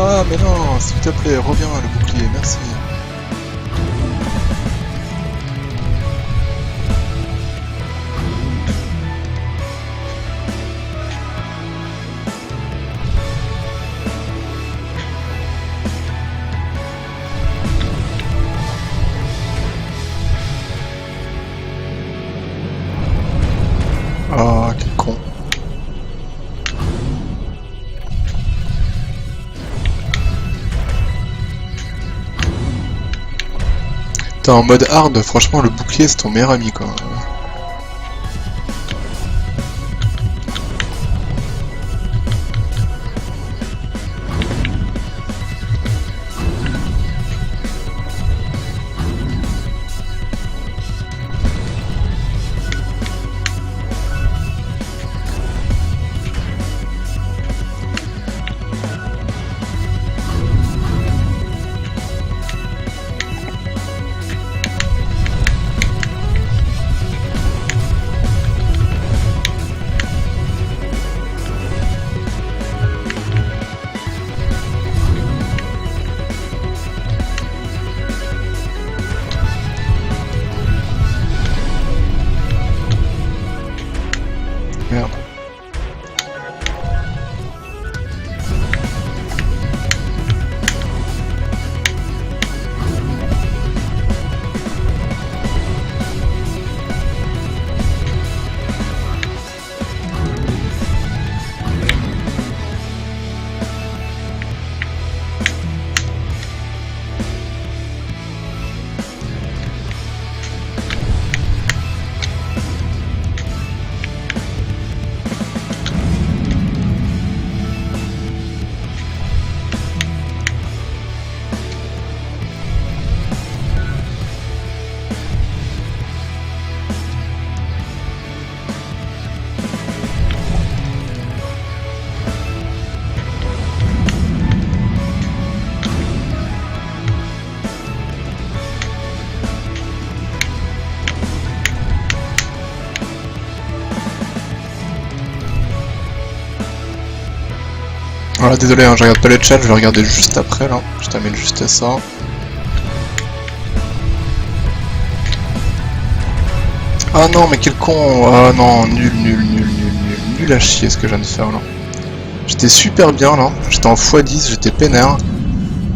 Ah mais non, s'il te plaît, reviens le bouclier, merci. Ah, quel con. T'es en mode hard, franchement le bouclier c'est ton meilleur ami quoi. Merde. Voilà, désolé, hein, je regarde pas le chat, je vais regarder juste après là. Je t'amène juste à ça. Ah non, mais quel con! Ah non, nul à chier ce que je viens de faire là. J'étais super bien là, j'étais en x10, j'étais peinard.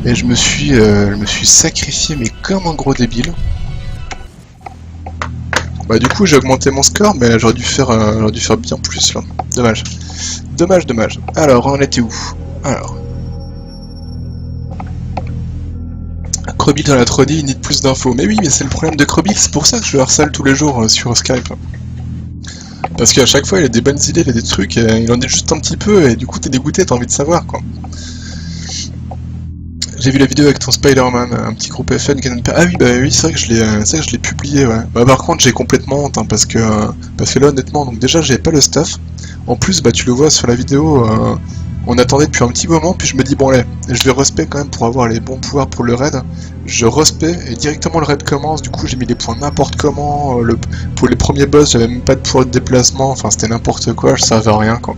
Et je me suis sacrifié, mais comme un gros débile. Bah du coup j'ai augmenté mon score, mais j'aurais dû faire bien plus là. Dommage. Dommage. Alors, on en était où? Alors. Krobil dans la 3D, il need plus d'infos. Mais oui, mais c'est le problème de Krobil, c'est pour ça que je le harcèle tous les jours sur Skype. Parce qu'à chaque fois, il a des bonnes idées, il a des trucs, il en est juste un petit peu, et du coup t'es dégoûté, t'as envie de savoir quoi. J'ai vu la vidéo avec ton Spider-Man, un petit groupe FN qui Ah oui, bah oui, c'est vrai que je l'ai publié, ouais. Bah par contre, j'ai complètement honte, hein, parce que là, honnêtement, donc déjà, j'avais pas le stuff. En plus, bah tu le vois sur la vidéo, on attendait depuis un petit moment, puis je me dis, bon allez, je vais respect quand même pour avoir les bons pouvoirs pour le raid. Je respect, et directement le raid commence, du coup j'ai mis les points n'importe comment, pour les premiers boss, j'avais même pas de pouvoir de déplacement, enfin c'était n'importe quoi, je servais à rien, quoi.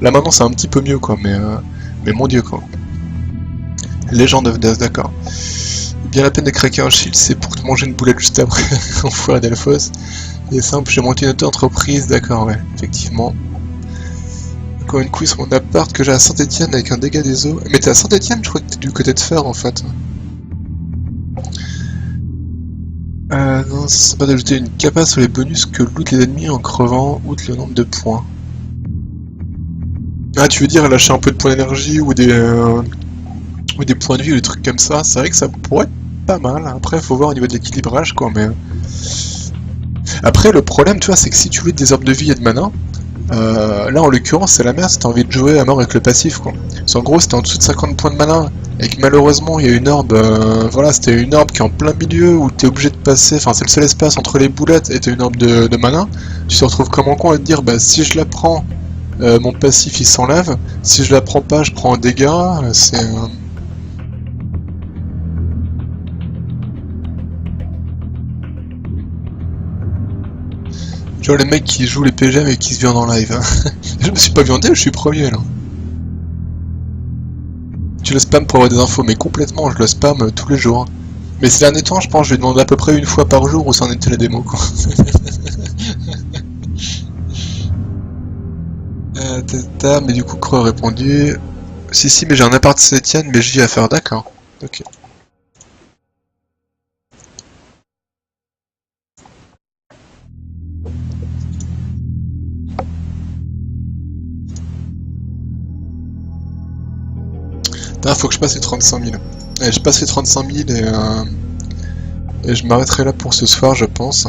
Là maintenant c'est un petit peu mieux, quoi, mais mon dieu, quoi. Legend of Death, d'accord. Bien la peine de craquer un shield, c'est pour te manger une boulette juste après, enfoiré d'Elphos. C'est simple, j'ai monté une auto-entreprise, d'accord, ouais, effectivement. Encore une couille sur mon appart que j'ai à Saint-Etienne avec un dégât des eaux. Mais t'es à Saint-Etienne, je crois que t'es du côté de Fer en fait. Non, c'est pas d'ajouter une capa sur les bonus que loot les ennemis en crevant, outre le nombre de points. Ah, tu veux dire lâcher un peu de points d'énergie ou des points de vie ou des trucs comme ça. C'est vrai que ça pourrait être pas mal. Après, faut voir au niveau de l'équilibrage quoi, mais... Après, le problème, tu vois, c'est que si tu veux des herbes de vie et de mana, là en l'occurrence c'est la merde si t'as envie de jouer à mort avec le passif quoi. Parce qu'en gros c'était en dessous de 50 points de mana et que malheureusement il y a une orbe, voilà c'était une orbe qui est en plein milieu où t'es obligé de passer, enfin c'est le seul espace entre les boulettes et t'as une orbe de mana, tu te retrouves comme un con à te dire bah si je la prends, mon passif il s'enlève, si je la prends pas je prends un dégât, c'est... Genre les mecs qui jouent les PGM et qui se viandent en live. Je me suis pas viandé, je suis premier là. tu le spam pour avoir des infos, mais complètement, je le spam tous les jours. Mais ces derniers temps, je pense que je lui demande à peu près une fois par jour où c'en était la démo, quoi. Mais du coup, Croix a répondu... Si, mais j'ai un appart Saint-Étienne, mais j'y ai à faire, d'accord. Ok. Ah, faut que je passe les 35 000. Allez, je passe les 35 000 et je m'arrêterai là pour ce soir, je pense.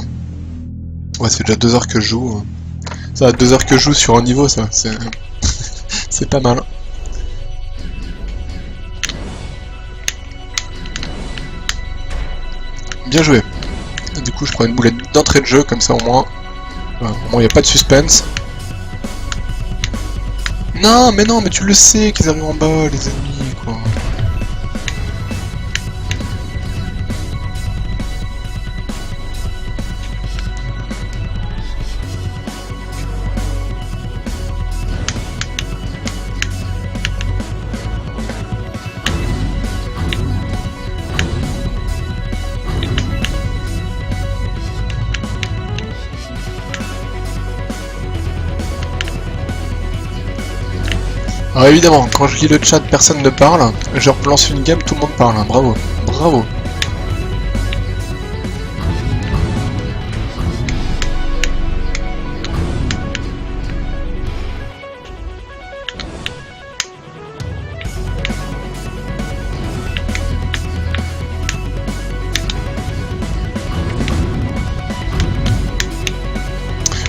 Ouais, c'est déjà 2 heures que je joue. Ça va, 2 heures que je joue sur un niveau, ça. C'est pas mal. Bien joué. Et du coup, je prends une boulette d'entrée de jeu, comme ça au moins. Voilà, au moins, il n'y a pas de suspense. Non, mais tu le sais qu'ils arrivent en bas, les ennemis, quoi. Alors évidemment, quand je lis le chat, personne ne parle. Je relance une game, tout le monde parle. Hein. Bravo, bravo.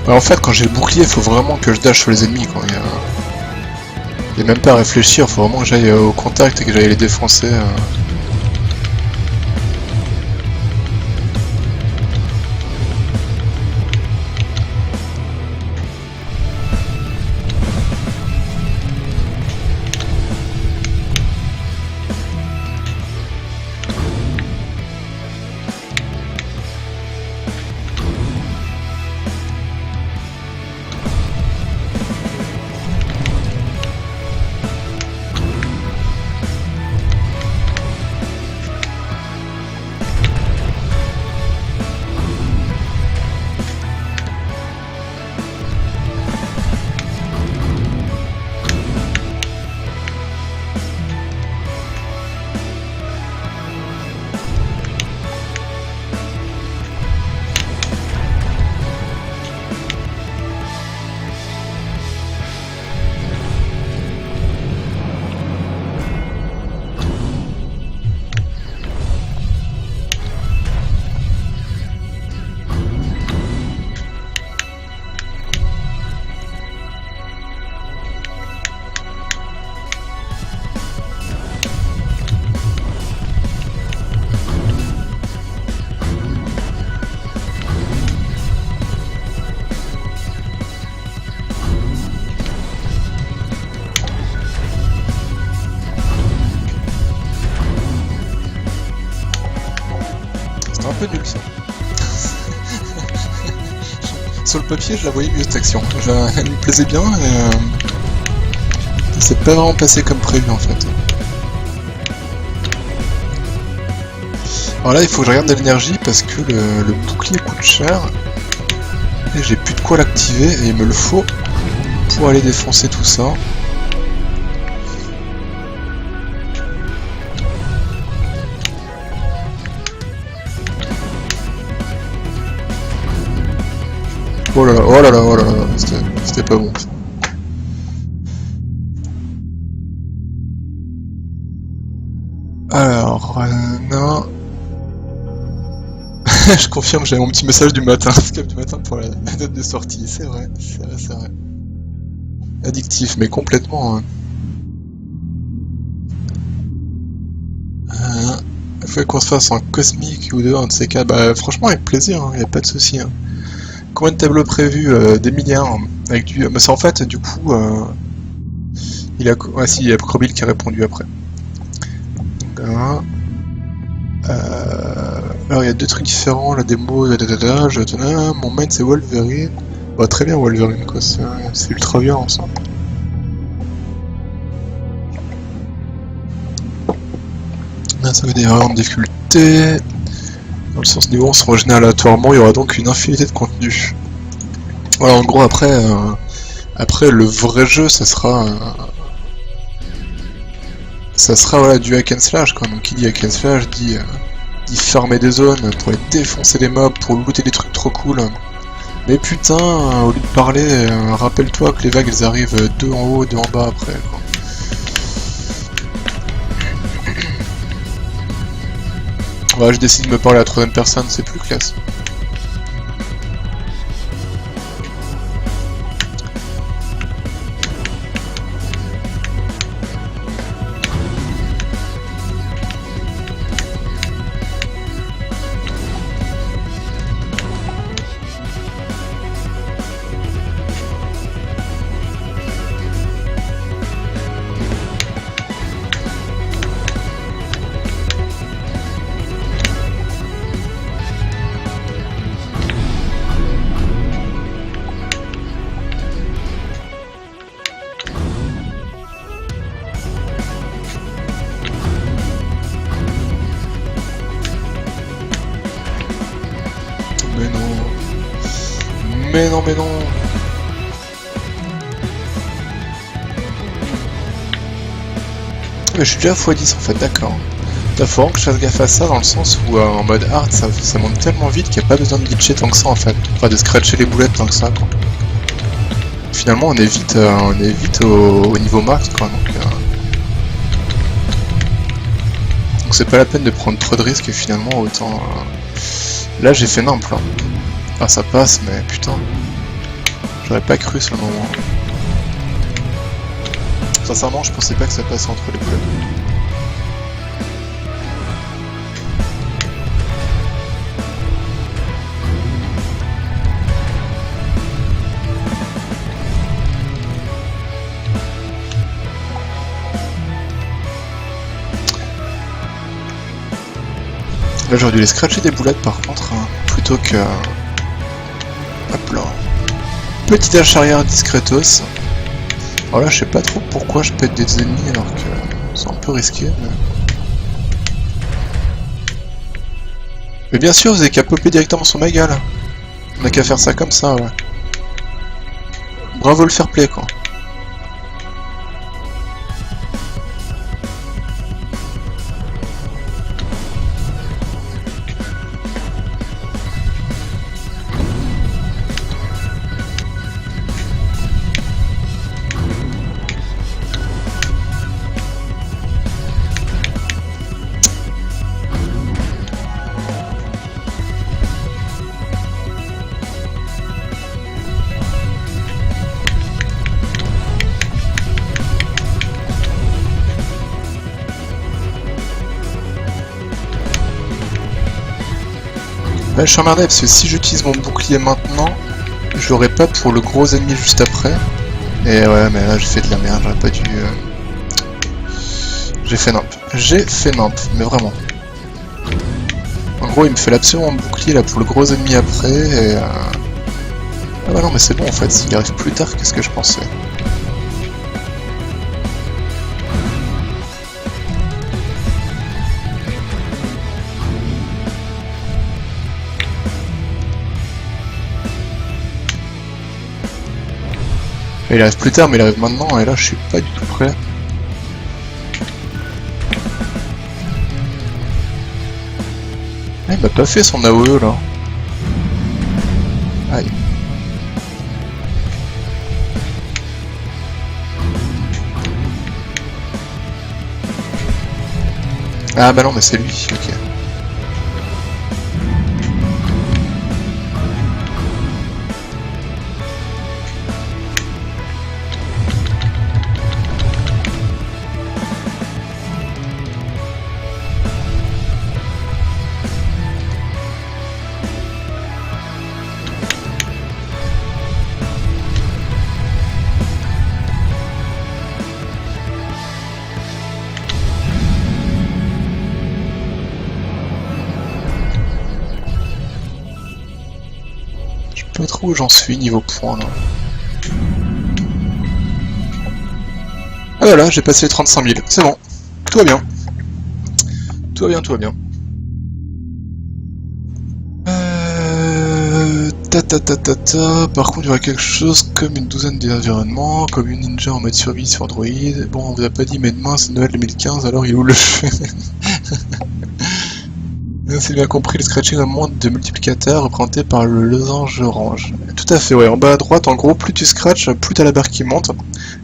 Alors, en fait, quand j'ai le bouclier, il faut vraiment que je dash sur les ennemis. Quoi. Il n'y a même pas à réfléchir, faut vraiment que j'aille au contact et que j'aille les défoncer. C'est un peu nul ça. Sur le papier, je la voyais mieux cette action. Elle me plaisait bien et ça s'est pas vraiment passé comme prévu en fait. Alors là, il faut que je regarde de l'énergie parce que le bouclier coûte cher et j'ai plus de quoi l'activer et il me le faut pour aller défoncer tout ça. Oh là là, oh là là, oh là là, c'était pas bon. Alors, non. Je confirme, j'avais mon petit message du matin, Skype du matin pour la date de sortie, c'est vrai, c'est vrai, c'est vrai. Addictif, mais complètement. Hein. Il faut qu'on se fasse en cosmique ou deux, un de ces cas. Bah, franchement, avec plaisir, hein, y a pas de souci. Hein. Combien de tableaux prévus Des milliards. Avec du... Mais c'est en fait, du coup, il a... Ah si, il y a Krobil qui a répondu après. Alors il y a deux trucs différents, la démo, mon main c'est Wolverine. Bah très bien Wolverine quoi, c'est ultra bien ensemble. ça veut dire grande difficulté. Dans le sens niveau, on se régénère aléatoirement, il y aura donc une infinité de contenu. Voilà, en gros, après le vrai jeu, ça sera voilà, du hack and slash, quoi. Donc qui dit hack and slash dit farmer des zones pour aller défoncer les mobs, pour looter des trucs trop cool. Mais putain, au lieu de parler, rappelle-toi que les vagues elles arrivent 2 en haut, 2 en bas après, quoi. Ouais, je décide de me parler à la troisième personne, c'est plus classe. Mais non. Mais je suis déjà à x10 en fait, d'accord. T'as faut vraiment que je fasse gaffe à ça dans le sens où en mode hard ça monte tellement vite qu'il n'y a pas besoin de glitcher tant que ça en fait. Enfin de scratcher les boulettes tant que ça quoi. Finalement on est vite au niveau max quoi donc c'est pas la peine de prendre trop de risques et finalement autant... Là j'ai fait nimp là. Ah ça passe mais putain. J'aurais pas cru sur le moment. Sincèrement je pensais pas que ça passait entre les boulettes. Là j'aurais dû les scratcher des boulettes par contre, hein, plutôt que... Hop là. Petit dash arrière discretos. Alors là je sais pas trop pourquoi je pète des ennemis alors que c'est un peu risqué. Mais bien sûr vous avez qu'à popper directement sur ma gueule. On a qu'à faire ça comme ça ouais. Bravo le fair play quoi. Bah, je suis emmerdé parce que si j'utilise mon bouclier maintenant, je l'aurai pas pour le gros ennemi juste après. Et ouais, mais là j'ai fait de la merde, j'aurais pas dû... J'ai fait nimp, mais vraiment. En gros, il me fait absolument mon bouclier là pour le gros ennemi après, et... Ah bah non, mais c'est bon en fait, s'il arrive plus tard, qu'est-ce que je pensais? Il arrive plus tard, mais il arrive maintenant, et là je suis pas du tout prêt. Ah, il m'a pas fait son AOE là. Aïe. Ah bah non, mais c'est lui, ok. Pas trop où j'en suis niveau points là. Ah voilà, j'ai passé les 35 000, c'est bon, tout va bien. Tout va bien, tout va bien. Par contre, il y aura quelque chose comme une douzaine d'environnements, comme une ninja en mode survie sur Android. Bon, on vous a pas dit, mais demain c'est Noël 2015, alors il est où le jeu? C'est bien compris, le scratching augmente de multiplicateur représenté par le losange orange. Tout à fait, ouais. En bas à droite, en gros, plus tu scratches, plus t'as la barre qui monte.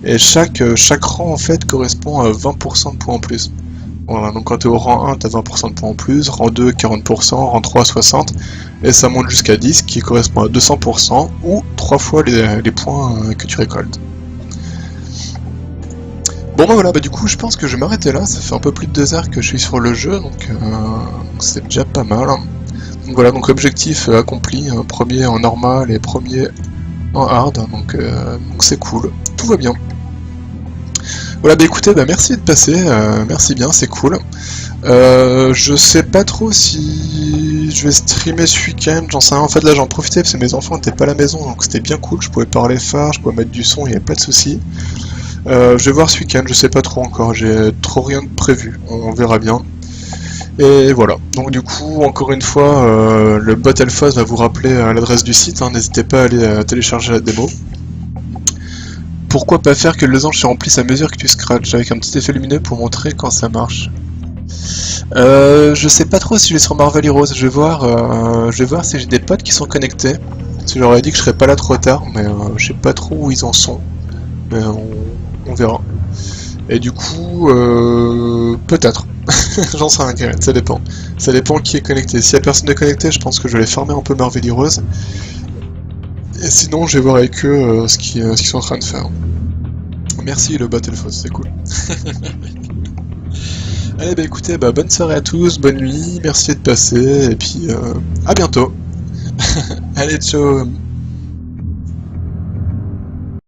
Et chaque rang, en fait, correspond à 20% de points en plus. Voilà, donc quand tu es au rang 1, tu as 20% de points en plus, rang 2, 40%, rang 3, 60%, et ça monte jusqu'à 10, qui correspond à 200%, ou 3 fois les points que tu récoltes. Bon bah voilà, bah du coup je pense que je vais m'arrêter là, ça fait un peu plus de 2 heures que je suis sur le jeu, donc c'est déjà pas mal. Donc voilà, donc objectif accompli, premier en normal et premier en hard, donc c'est cool, tout va bien. Voilà, bah écoutez, bah merci de passer, merci bien, c'est cool. Je sais pas trop si je vais streamer ce week-end, j'en sais rien. En fait là j'en profitais parce que mes enfants n'étaient pas à la maison, donc c'était bien cool, je pouvais parler fort, je pouvais mettre du son, il n'y avait pas de soucis. Je vais voir ce week-end, je sais pas trop encore, j'ai trop rien de prévu, on verra bien. Et voilà, donc du coup, encore une fois, le bot Alphos va vous rappeler l'adresse du site, hein, n'hésitez pas à aller télécharger la démo. Pourquoi pas faire que le losange se remplisse à mesure que tu scratches, avec un petit effet lumineux pour montrer quand ça marche? Je sais pas trop si je vais sur Marvel Heroes, je vais voir si j'ai des potes qui sont connectés. Parce que j'aurais dit que je serais pas là trop tard, mais je sais pas trop où ils en sont. Mais on verra. Et du coup, peut-être. J'en sais rien, ça dépend. Ça dépend qui est connecté. S'il y a personne de connecté, je pense que je vais fermer un peu Marvel Heroes. Et sinon, je vais voir avec eux ce qu'ils sont en train de faire. Merci le Battlefos, c'est cool. Allez, bah écoutez, bah, bonne soirée à tous, bonne nuit, merci de passer, et puis à bientôt. Allez, ciao.